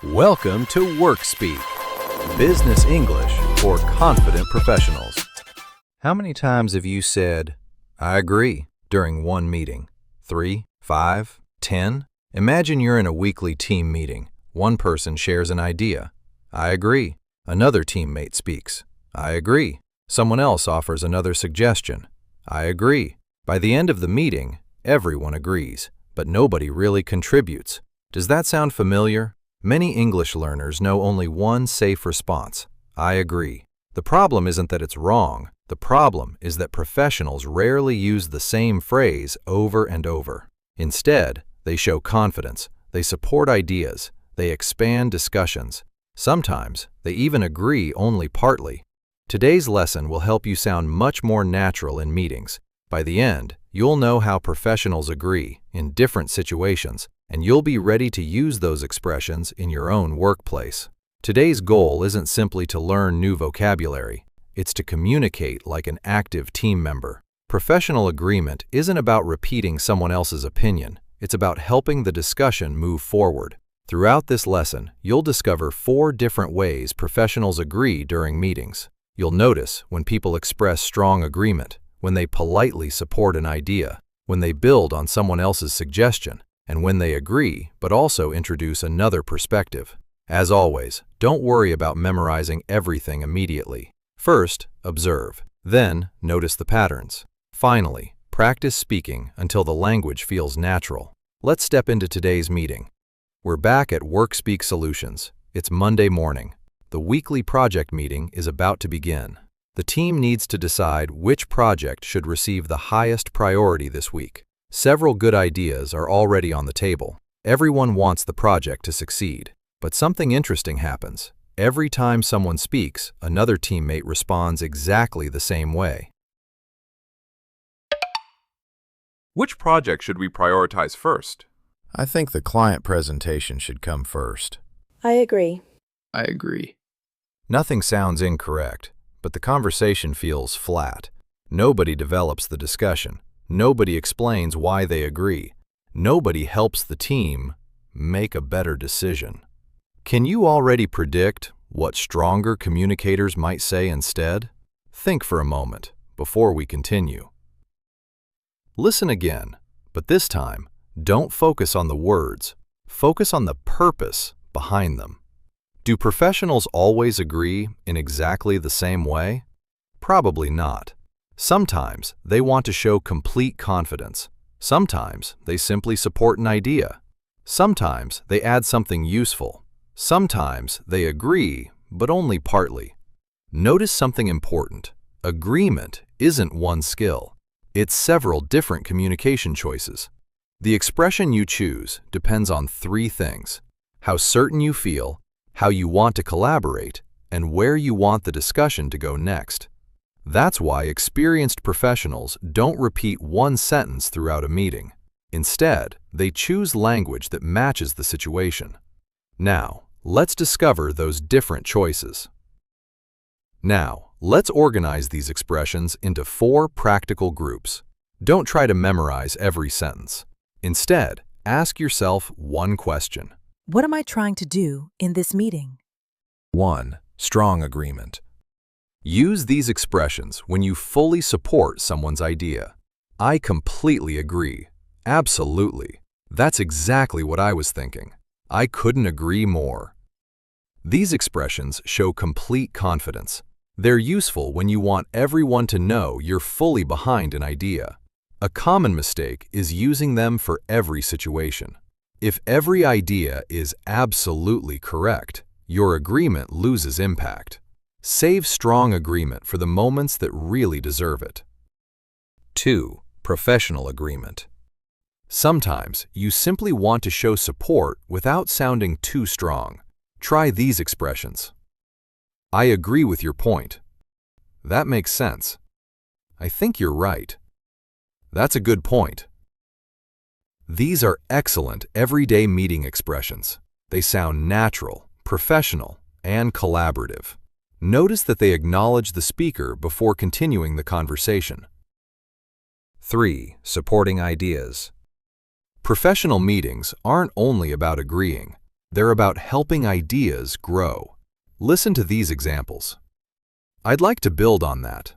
Welcome to WorkSpeak, business English for confident professionals. How many times have you said, "I agree," during one meeting? 3, 5, 10? Imagine you're in a weekly team meeting. One person shares an idea. "I agree." Another teammate speaks. "I agree." Someone else offers another suggestion. "I agree." By the end of the meeting, everyone agrees, but nobody really contributes. Does that sound familiar? Many English learners know only one safe response: "I agree." The problem isn't that it's wrong. The problem is that professionals rarely use the same phrase over and over. Instead, they show confidence, they support ideas, they expand discussions. Sometimes, they even agree only partly. Today's lesson will help you sound much more natural in meetings. By the end, you'll know how professionals agree in different situations, and you'll be ready to use those expressions in your own workplace. Today's goal isn't simply to learn new vocabulary. It's to communicate like an active team member. Professional agreement isn't about repeating someone else's opinion. It's about helping the discussion move forward. Throughout this lesson, you'll discover 4 different ways professionals agree during meetings. You'll notice when people express strong agreement, when they politely support an idea, when they build on someone else's suggestion, and when they agree but also introduce another perspective. As always, don't worry about memorizing everything immediately. First, observe. Then, notice the patterns. Finally, practice speaking until the language feels natural. Let's step into today's meeting. We're back at WorkSpeak Solutions. It's Monday morning. The weekly project meeting is about to begin. The team needs to decide which project should receive the highest priority this week. Several good ideas are already on the table. Everyone wants the project to succeed. But something interesting happens. Every time someone speaks, another teammate responds exactly the same way. Which project should we prioritize first? I think the client presentation should come first. I agree. I agree. Nothing sounds incorrect, but the conversation feels flat. Nobody develops the discussion. Nobody explains why they agree. Nobody helps the team make a better decision. Can you already predict what stronger communicators might say instead? Think for a moment before we continue. Listen again, but this time, don't focus on the words. Focus on the purpose behind them. Do professionals always agree in exactly the same way? Probably not. Sometimes they want to show complete confidence. Sometimes they simply support an idea. Sometimes they add something useful. Sometimes they agree, but only partly. Notice something important. Agreement isn't one skill. It's several different communication choices. The expression you choose depends on 3 things: how certain you feel, how you want to collaborate, and where you want the discussion to go next. That's why experienced professionals don't repeat one sentence throughout a meeting. Instead, they choose language that matches the situation. Now, let's discover those different choices. Now, let's organize these expressions into 4 practical groups. Don't try to memorize every sentence. Instead, ask yourself one question. What am I trying to do in this meeting? 1. Strong agreement. Use these expressions when you fully support someone's idea. "I completely agree." "Absolutely. That's exactly what I was thinking." "I couldn't agree more." These expressions show complete confidence. They're useful when you want everyone to know you're fully behind an idea. A common mistake is using them for every situation. If every idea is absolutely correct, your agreement loses impact. Save strong agreement for the moments that really deserve it. 2. Professional agreement. Sometimes you simply want to show support without sounding too strong. Try these expressions. "I agree with your point." "That makes sense." "I think you're right." "That's a good point." These are excellent everyday meeting expressions. They sound natural, professional, and collaborative. Notice that they acknowledge the speaker before continuing the conversation. 3. Supporting ideas. Professional meetings aren't only about agreeing. They're about helping ideas grow. Listen to these examples. I'd like to build on that.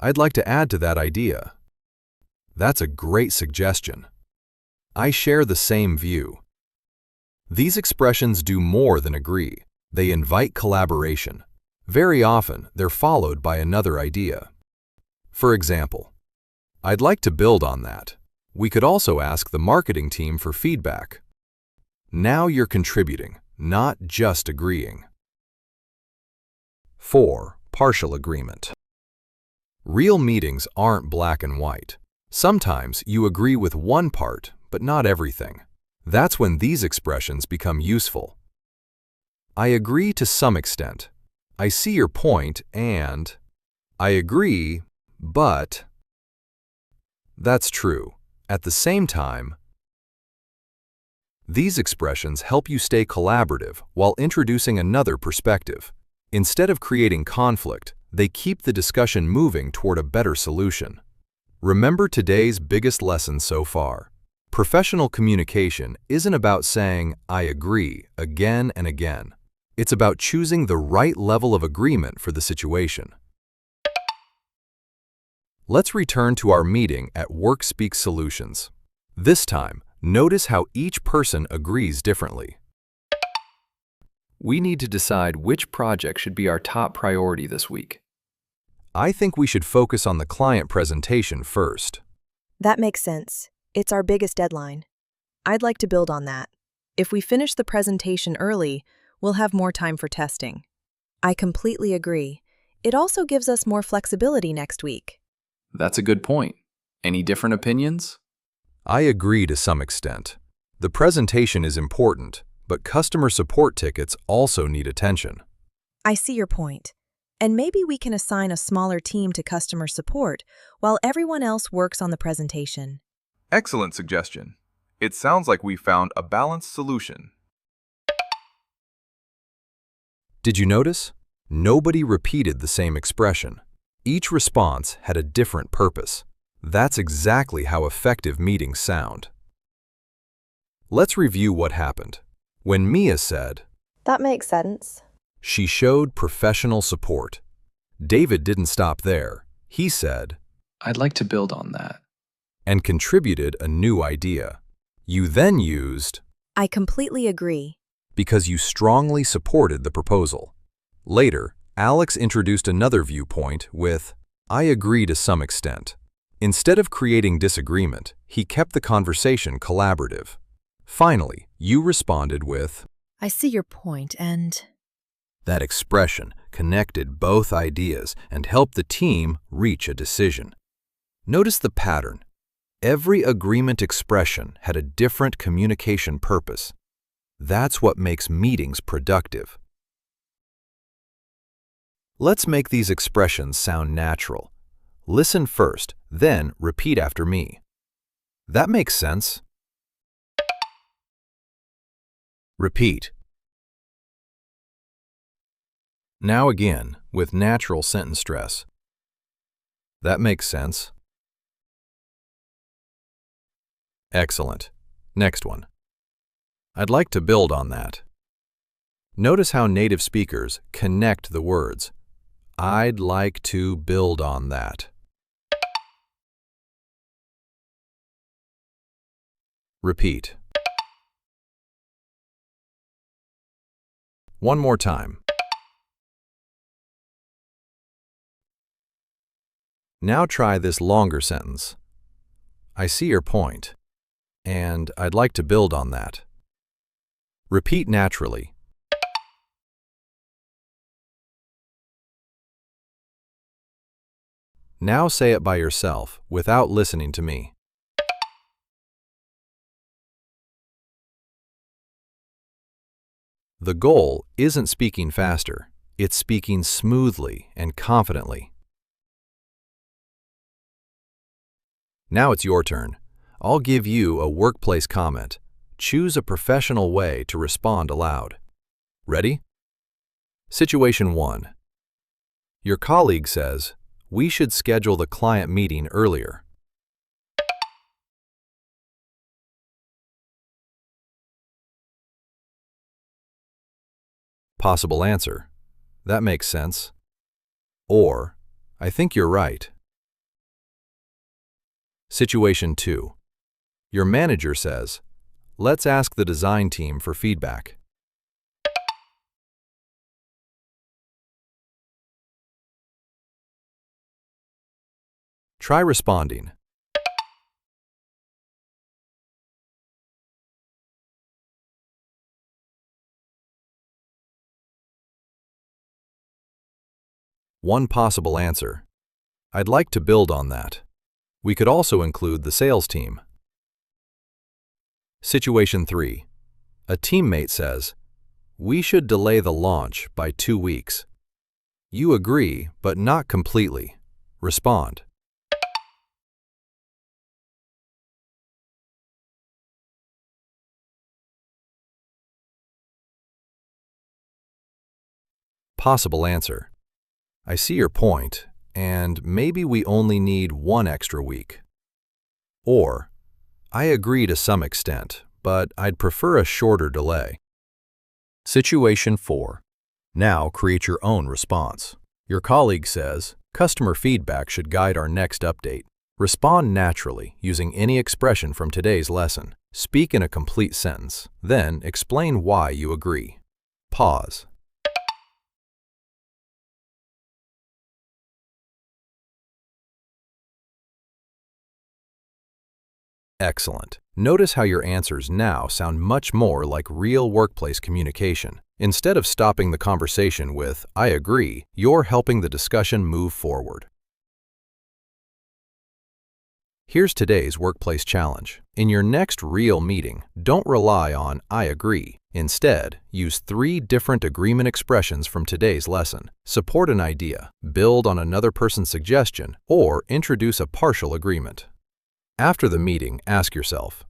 I'd like to add to that idea. That's a great suggestion. I share the same view. These expressions do more than agree. They invite collaboration. Very often, they're followed by another idea. For example, I'd like to build on that. We could also ask the marketing team for feedback. Now you're contributing, not just agreeing. 4. Partial agreement. Real meetings aren't black and white. Sometimes you agree with one part, but not everything. That's when these expressions become useful. I agree to some extent. I see your point, and I agree, but that's true. At the same time, these expressions help you stay collaborative while introducing another perspective. Instead of creating conflict, they keep the discussion moving toward a better solution. Remember today's biggest lesson so far. Professional communication isn't about saying, I agree, again and again. It's about choosing the right level of agreement for the situation. Let's return to our meeting at WorkSpeak Solutions. This time, notice how each person agrees differently. We need to decide which project should be our top priority this week. I think we should focus on the client presentation first. That makes sense. It's our biggest deadline. I'd like to build on that. If we finish the presentation early, we'll have more time for testing. I completely agree. It also gives us more flexibility next week. That's a good point. Any different opinions? I agree to some extent. The presentation is important, but customer support tickets also need attention. I see your point. And maybe we can assign a smaller team to customer support while everyone else works on the presentation. Excellent suggestion. It sounds like we found a balanced solution. Did you notice? Nobody repeated the same expression. Each response had a different purpose. That's exactly how effective meetings sound. Let's review what happened. When Mia said, That makes sense. she showed professional support. David didn't stop there. He said, I'd like to build on that. and contributed a new idea. You then used, I completely agree. because you strongly supported the proposal. Later, Alex introduced another viewpoint with, I agree to some extent. Instead of creating disagreement, he kept the conversation collaborative. Finally, you responded with, I see your point, and that expression connected both ideas and helped the team reach a decision. Notice the pattern. Every agreement expression had a different communication purpose. That's what makes meetings productive. Let's make these expressions sound natural. Listen first, then repeat after me. That makes sense. Repeat. Now again, with natural sentence stress. That makes sense. Excellent. Next one. I'd like to build on that. Notice how native speakers connect the words. I'd like to build on that. Repeat. One more time. Now try this longer sentence. I see your point, and I'd like to build on that. Repeat naturally. Now say it by yourself without listening to me. The goal isn't speaking faster, it's speaking smoothly and confidently. Now it's your turn. I'll give you a workplace comment. Choose a professional way to respond aloud. Ready? Situation 1. Your colleague says, we should schedule the client meeting earlier. Possible answer. That makes sense. Or, I think you're right. Situation 2. Your manager says, let's ask the design team for feedback. Try responding. One possible answer. I'd like to build on that. We could also include the sales team. Situation 3. A teammate says, we should delay the launch by 2 weeks. You agree, but not completely. Respond. Possible answer. I see your point, and maybe we only need 1 extra week. Or, I agree to some extent, but I'd prefer a shorter delay. Situation 4. Now create your own response. Your colleague says, customer feedback should guide our next update. Respond naturally using any expression from today's lesson. Speak in a complete sentence. Then explain why you agree. Pause. Excellent. Notice how your answers now sound much more like real workplace communication. Instead of stopping the conversation with, I agree, you're helping the discussion move forward. Here's today's workplace challenge. In your next real meeting, don't rely on I agree. Instead, use 3 different agreement expressions from today's lesson. Support an idea, build on another person's suggestion, or introduce a partial agreement. After the meeting, ask yourself,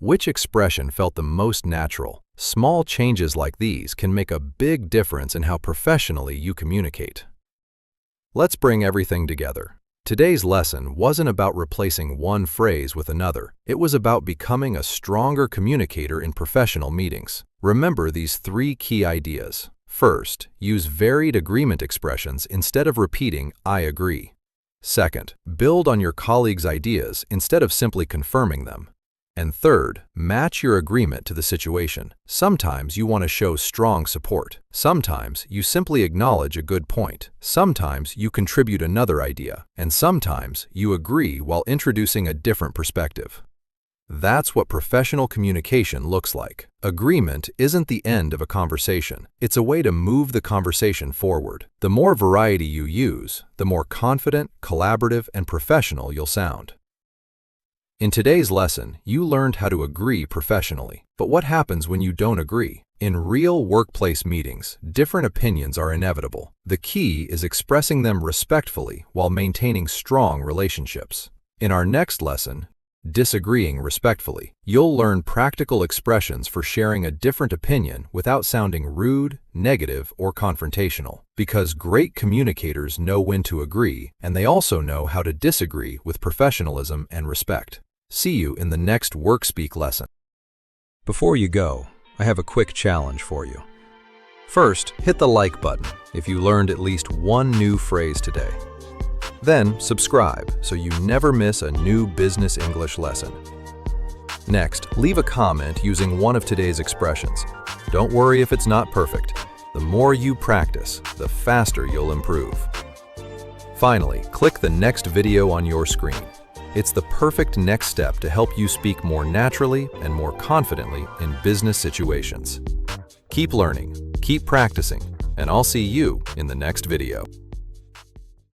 which expression felt the most natural? Small changes like these can make a big difference in how professionally you communicate. Let's bring everything together. Today's lesson wasn't about replacing one phrase with another. It was about becoming a stronger communicator in professional meetings. Remember these 3 key ideas. First, use varied agreement expressions instead of repeating I agree. Second, build on your colleagues' ideas instead of simply confirming them. And third, match your agreement to the situation. Sometimes you want to show strong support. Sometimes you simply acknowledge a good point. Sometimes you contribute another idea. And sometimes you agree while introducing a different perspective. That's what professional communication looks like. Agreement isn't the end of a conversation. It's a way to move the conversation forward. The more variety you use, the more confident, collaborative, and professional you'll sound. In today's lesson, you learned how to agree professionally. But what happens when you don't agree? In real workplace meetings, different opinions are inevitable. The key is expressing them respectfully while maintaining strong relationships. In our next lesson, Disagreeing Respectfully, you'll learn practical expressions for sharing a different opinion without sounding rude, negative, or confrontational. Because great communicators know when to agree, and they also know how to disagree with professionalism and respect. See you in the next WorkSpeak lesson. Before you go, I have a quick challenge for you. First, hit the like button if you learned at least one new phrase today. Then, subscribe so you never miss a new business English lesson. Next, leave a comment using one of today's expressions. Don't worry if it's not perfect. The more you practice, the faster you'll improve. Finally, click the next video on your screen. It's the perfect next step to help you speak more naturally and more confidently in business situations. Keep learning, keep practicing, and I'll see you in the next video.